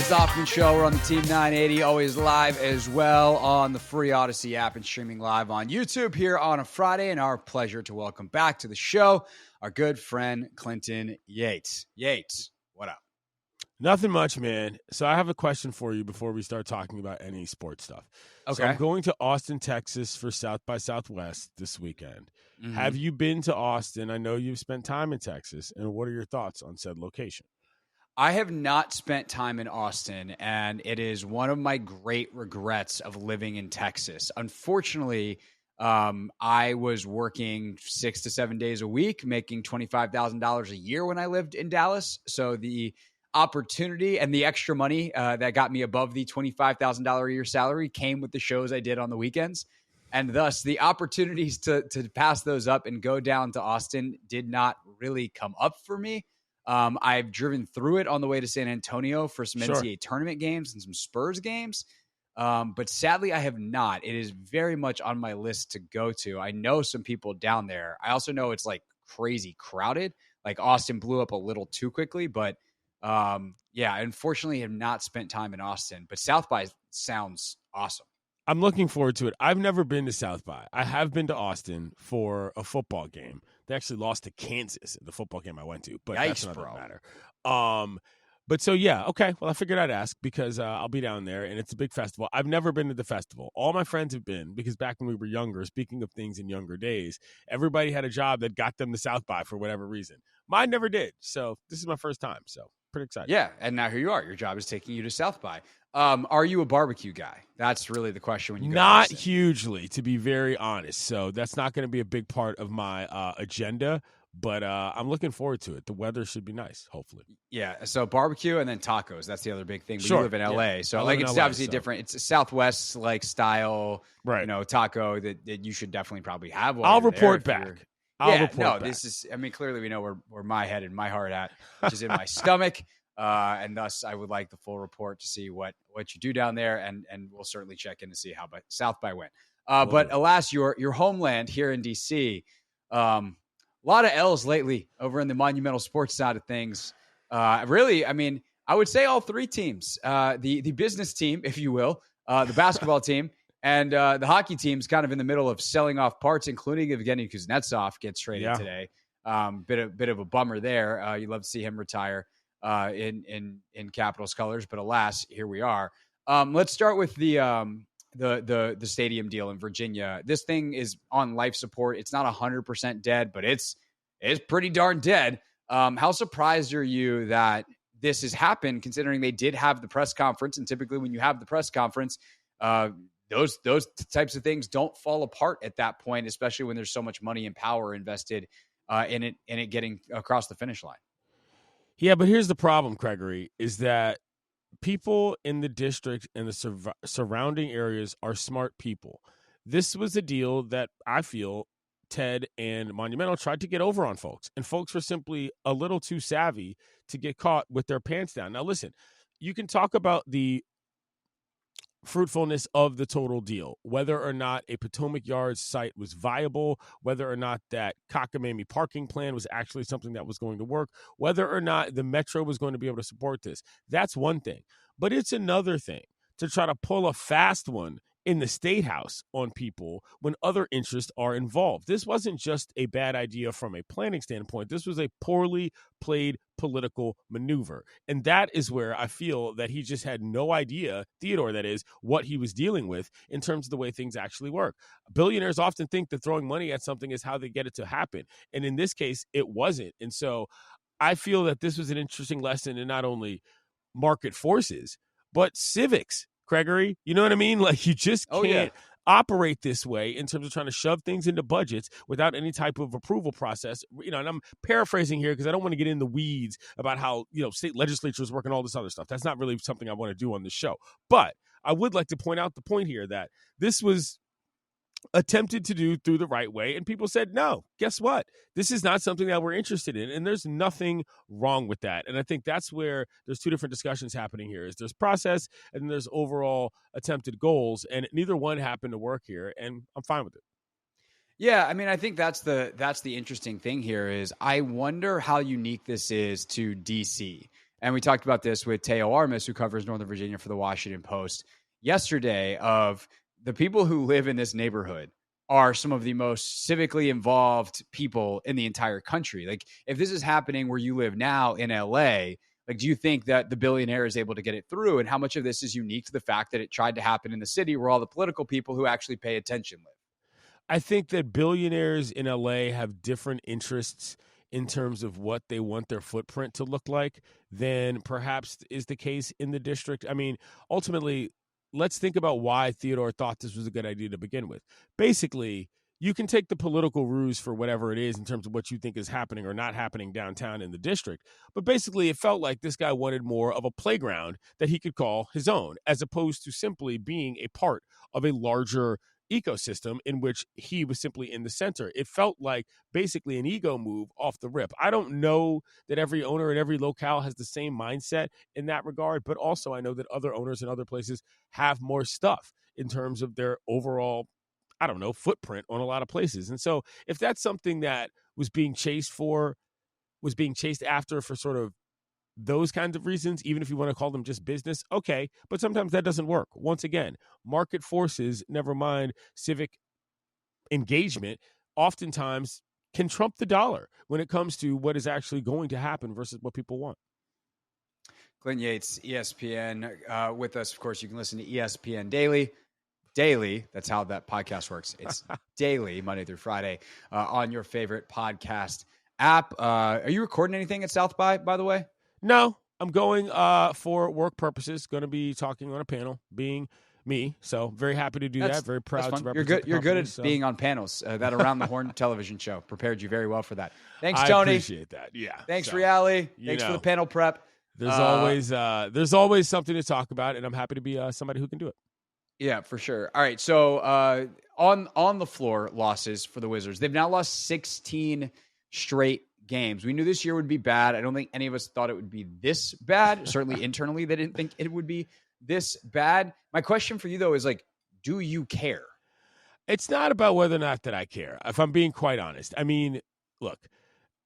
It's the Hoffman Show. We're on the Team 980, always live as well on the free Odyssey app and streaming live on YouTube here on a Friday. And our pleasure to welcome back to the show our good friend Clinton Yates. Yates, what up? Nothing much, man. So I have a question for you before we start talking about any sports stuff. Okay. So I'm going to Austin, Texas for South by Southwest this weekend. Mm-hmm. Have you been to Austin? I know you've spent time in Texas. And what are your thoughts on said location? I have not spent time in Austin, and it is one of my great regrets of living in Texas. Unfortunately, I was working 6 to 7 days a week, making $25,000 a year when I lived in Dallas. So the opportunity and the extra money that got me above the $25,000 a year salary came with the shows I did on the weekends. And thus, the opportunities to pass those up and go down to Austin did not really come up for me. I've driven through it on the way to San Antonio for some NCAA tournament games and some Spurs games. But sadly, I have not. It is very much on my list to go to. I know some people down there. I also know it's like crazy crowded. Like Austin blew up a little too quickly. But yeah, unfortunately, have not spent time in Austin. But South by sounds awesome. I'm looking forward to it. I've never been to South by. I have been to Austin for a football game. They actually lost to Kansas in the football game I went to, but Yikes, that's another matter. But so, yeah, okay. Well, I figured I'd ask because I'll be down there, and it's a big festival. I've never been to the festival. All my friends have been because back when we were younger, speaking of things in younger days, everybody had a job that got them to South by for whatever reason. Mine never did. So this is my first time. So pretty excited. Yeah, and now here you are. Your job is taking you to South by. Are you a barbecue guy? That's really the question when you go. Not hugely, to be very honest. So that's not going to be a big part of my agenda, but I'm looking forward to it. The weather should be nice, hopefully. Yeah, so barbecue and then tacos. That's the other big thing. But sure. You live in LA, so like it's obviously different. It's a Southwest like style, right? Taco that you should definitely probably have. I'll report back. This is. I mean, clearly we know where my head and my heart at, which is in my stomach. And thus, I would like the full report to see what you do down there, and we'll certainly check in to see how South by went. But alas, your homeland here in DC, a lot of L's lately over in the Monumental Sports side of things. Really, I mean, I would say all three teams, the business team, if you will, the basketball team, and the hockey team's kind of in the middle of selling off parts, including Evgeny Kuznetsov gets traded today. Bit of a bummer there. You'd love to see him retire. In Capitals colors, but alas, here we are. Let's start with the stadium deal in Virginia. This thing is on life support. It's not 100% dead, but it's pretty darn dead. How surprised are you that this has happened, considering they did have the press conference? And typically when you have the press conference, those types of things don't fall apart at that point, especially when there's so much money and power invested in it getting across the finish line. Yeah, but here's the problem, Gregory, is that people in the district and the surrounding areas are smart people. This was a deal that I feel Ted and Monumental tried to get over on folks, and folks were simply a little too savvy to get caught with their pants down. Now, listen, you can talk about the fruitfulness of the total deal, whether or not a Potomac Yards site was viable, whether or not that cockamamie parking plan was actually something that was going to work, whether or not the Metro was going to be able to support this. That's one thing. But it's another thing to try to pull a fast one in the State House on people when other interests are involved. This wasn't just a bad idea from a planning standpoint. This was a poorly played political maneuver. And that is where I feel that he just had no idea, Theodore, that is, what he was dealing with in terms of the way things actually work. Billionaires often think that throwing money at something is how they get it to happen. And in this case, it wasn't. And so I feel that this was an interesting lesson in not only market forces, but civics. Gregory, you know what I mean? Like, you just can't operate this way in terms of trying to shove things into budgets without any type of approval process. And I'm paraphrasing here because I don't want to get in the weeds about how, state legislatures work and all this other stuff. That's not really something I want to do on this show. But I would like to point out the point here that this was attempted to do through the right way, and people said, no, guess what? This is not something that we're interested in, and there's nothing wrong with that. And I think that's where there's two different discussions happening here. Is there's process, and there's overall attempted goals, and neither one happened to work here, and I'm fine with it. Yeah, I mean, I think that's the interesting thing here is I wonder how unique this is to DC. And we talked about this with Teo Armas, who covers Northern Virginia for the Washington Post yesterday, of the people who live in this neighborhood are some of the most civically involved people in the entire country. Like, if this is happening where you live now in LA, like, do you think that the billionaire is able to get it through? And how much of this is unique to the fact that it tried to happen in the city where all the political people who actually pay attention live? I think that billionaires in LA have different interests in terms of what they want their footprint to look like than perhaps is the case in the district. I mean, ultimately, let's think about why Theodore thought this was a good idea to begin with. Basically, you can take the political ruse for whatever it is in terms of what you think is happening or not happening downtown in the district. But basically, it felt like this guy wanted more of a playground that he could call his own, as opposed to simply being a part of a larger ecosystem in which he was simply in the center. It felt like basically an ego move off the rip. I don't know that every owner at every locale has the same mindset in that regard, but also I know that other owners in other places have more stuff in terms of their overall, I don't know, footprint on a lot of places. And so if that's something that was being chased after for sort of those kinds of reasons, even if you want to call them just business, okay, but sometimes that doesn't work. Once again, market forces, never mind civic engagement, oftentimes can trump the dollar when it comes to what is actually going to happen versus what people want. Clint Yates, ESPN, with us. Of course, you can listen to ESPN Daily. That's how that podcast works. It's daily, Monday through Friday, on your favorite podcast app. Are you recording anything at South by the way? No, I'm going for work purposes. Going to be talking on a panel, being me. So very happy to do that. Very proud to represent. You're good at being on panels. That Around the Horn television show prepared you very well for that. Thanks, Tony. I appreciate that. Yeah. Thanks, Reali. Thanks for the panel prep. There's always something to talk about, and I'm happy to be somebody who can do it. Yeah, for sure. All right. So on the floor losses for the Wizards, they've now lost 16 straight games. We knew this year would be bad. I don't think any of us thought it would be this bad. Certainly internally, they didn't think it would be this bad. My question for you, though, is like, do you care? It's not about whether or not that I care, if I'm being quite honest. I mean, look,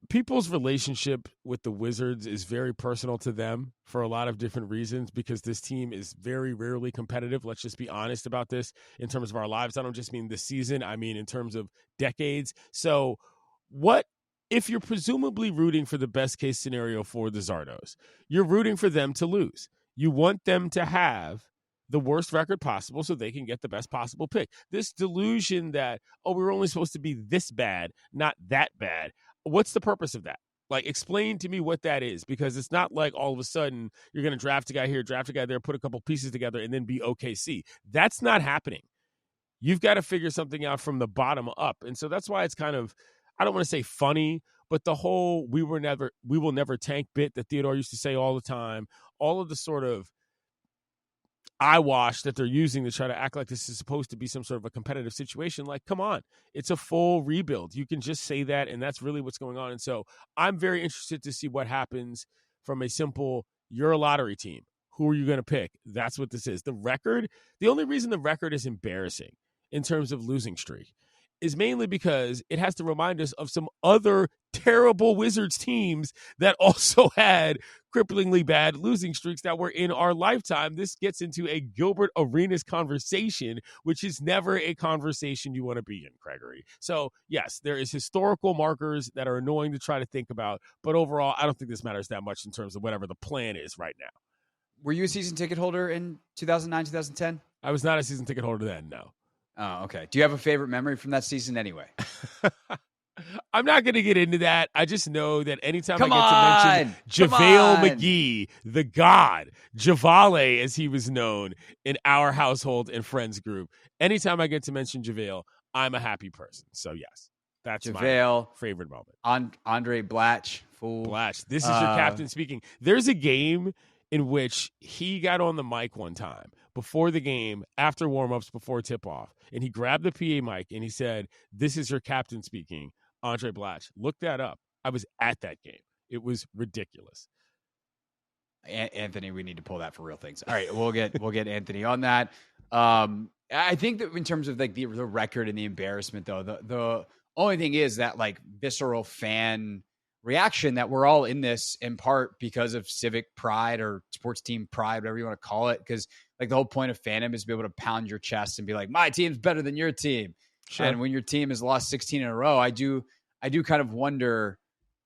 people's relationship with the Wizards is very personal to them for a lot of different reasons, because this team is very rarely competitive. Let's just be honest about this in terms of our lives. I don't just mean this season. I mean in terms of decades. So what if you're presumably rooting for the best case scenario for the Zardos? You're rooting for them to lose. You want them to have the worst record possible so they can get the best possible pick. This delusion that, we're only supposed to be this bad, not that bad. What's the purpose of that? Like, explain to me what that is, because it's not like all of a sudden you're going to draft a guy here, draft a guy there, put a couple pieces together, and then be OKC. That's not happening. You've got to figure something out from the bottom up. And so that's why it's kind of, I don't want to say funny, but the whole we will never tank bit that Theodore used to say all the time, all of the sort of eyewash that they're using to try to act like this is supposed to be some sort of a competitive situation. Like, come on, it's a full rebuild. You can just say that, and that's really what's going on. And so I'm very interested to see what happens from a simple, you're a lottery team. Who are you going to pick? That's what this is. The record, the only reason the record is embarrassing in terms of losing streak is mainly because it has to remind us of some other terrible Wizards teams that also had cripplingly bad losing streaks that were in our lifetime. This gets into a Gilbert Arenas conversation, which is never a conversation you want to be in, Gregory. So, yes, there is historical markers that are annoying to try to think about, but overall, I don't think this matters that much in terms of whatever the plan is right now. Were you a season ticket holder in 2009, 2010? I was not a season ticket holder then, no. Oh, okay. Do you have a favorite memory from that season anyway? I'm not going to get into that. I just know that anytime I get to mention JaVale McGee, the god, Javale, as he was known in our household and friends group, anytime I get to mention JaVale, I'm a happy person. So, yes, that's JaVale, my favorite moment. Andre Blatch. Fool. Blatch. This is your captain speaking. There's a game in which he got on the mic one time before the game, after warmups, before tip-off, and he grabbed the PA mic and he said, "This is your captain speaking, Andre Blatch." Look that up. I was at that game. It was ridiculous. Anthony, we need to pull that for real things. All right, we'll get Anthony on that. I think that in terms of like the record and the embarrassment, though, the only thing is that like visceral fan reaction that we're all in this in part because of civic pride or sports team pride, whatever you want to call it. Because like the whole point of fandom is to be able to pound your chest and be like, my team's better than your team. Sure. And when your team has lost 16 in a row, I do kind of wonder,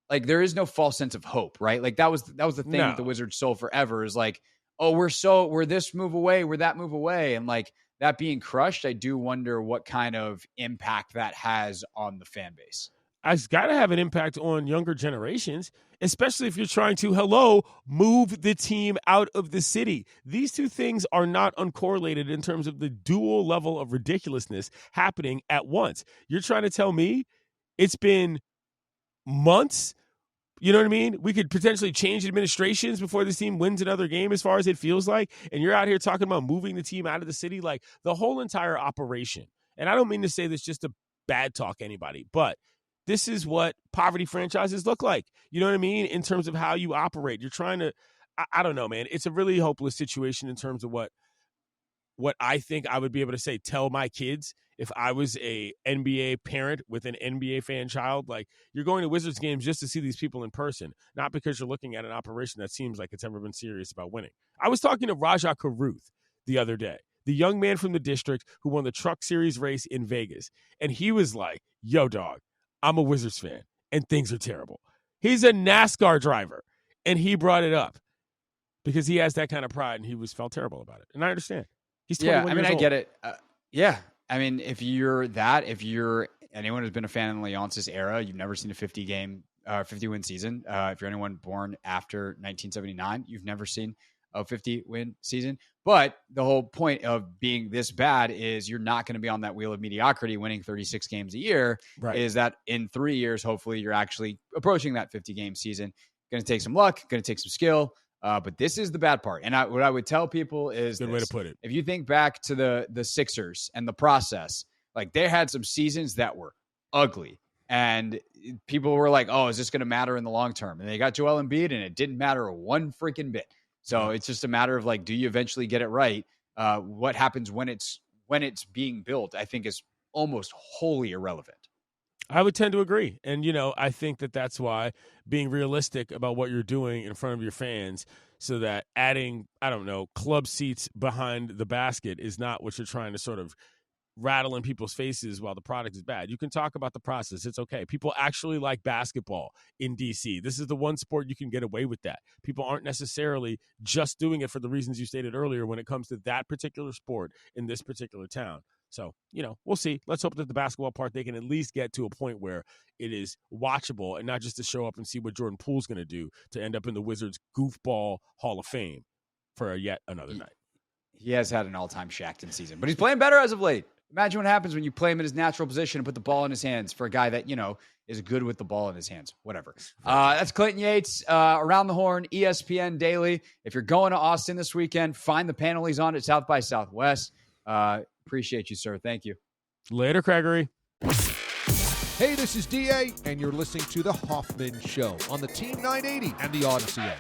like, there is no false sense of hope, right? Like that was the thing that the Wizards sold forever, is like, oh, we're this move away, we're that move away. And like that being crushed, I do wonder what kind of impact that has on the fan base. It's got to have an impact on younger generations, especially if you're trying to, move the team out of the city. These two things are not uncorrelated in terms of the dual level of ridiculousness happening at once. You're trying to tell me it's been months? You know what I mean? We could potentially change administrations before this team wins another game, as far as it feels like. And you're out here talking about moving the team out of the city, like the whole entire operation. And I don't mean to say this just to bad talk anybody, but this is what poverty franchises look like. You know what I mean? In terms of how you operate. You're trying to, I don't know, man. It's a really hopeless situation in terms of what I think I would be able to say, tell my kids if I was a NBA parent with an NBA fan child. Like, you're going to Wizards games just to see these people in person, not because you're looking at an operation that seems like it's ever been serious about winning. I was talking to Raja Karuth the other day, the young man from the district who won the Truck Series race in Vegas. And he was like, yo, dog, I'm a Wizards fan, and things are terrible. He's a NASCAR driver, and he brought it up because he has that kind of pride, and he felt terrible about it. And I understand. He's 21 years old. I get it. Yeah. I mean, if you're anyone who's been a fan in the Leonsis era, you've never seen a 50-win season. If you're anyone born after 1979, you've never seen a 50-win season. But the whole point of being this bad is you're not going to be on that wheel of mediocrity winning 36 games a year. Right. Is that in 3 years, hopefully you're actually approaching that 50-game season. Going to take some luck, going to take some skill. But this is the bad part. And what I would tell people is good way to put it. If you think back to the Sixers and the process, like they had some seasons that were ugly. And people were like, oh, is this going to matter in the long term? And they got Joel Embiid, and it didn't matter one freaking bit. So it's just a matter of like, do you eventually get it right? What happens when it's being built, I think, is almost wholly irrelevant. I would tend to agree. And, I think that's why being realistic about what you're doing in front of your fans, so that adding, club seats behind the basket is not what you're trying to sort of rattle in people's faces while the product is bad. You can talk about the process. It's okay. People actually like basketball in DC. This is the one sport you can get away with that. People aren't necessarily just doing it for the reasons you stated earlier when it comes to that particular sport in this particular town. So, we'll see. Let's hope that the basketball part, they can at least get to a point where it is watchable and not just to show up and see what Jordan Poole's going to do to end up in the Wizards goofball Hall of Fame for yet another night. He has had an all-time Shaqtin' season, but he's playing better as of late. Imagine what happens when you play him in his natural position and put the ball in his hands for a guy that, is good with the ball in his hands. Whatever. That's Clayton Yates, Around the Horn, ESPN Daily. If you're going to Austin this weekend, find the panel he's on at South by Southwest. Appreciate you, sir. Thank you. Later, Gregory. Hey, this is DA, and you're listening to The Hoffman Show on the Team 980 and the Odyssey app.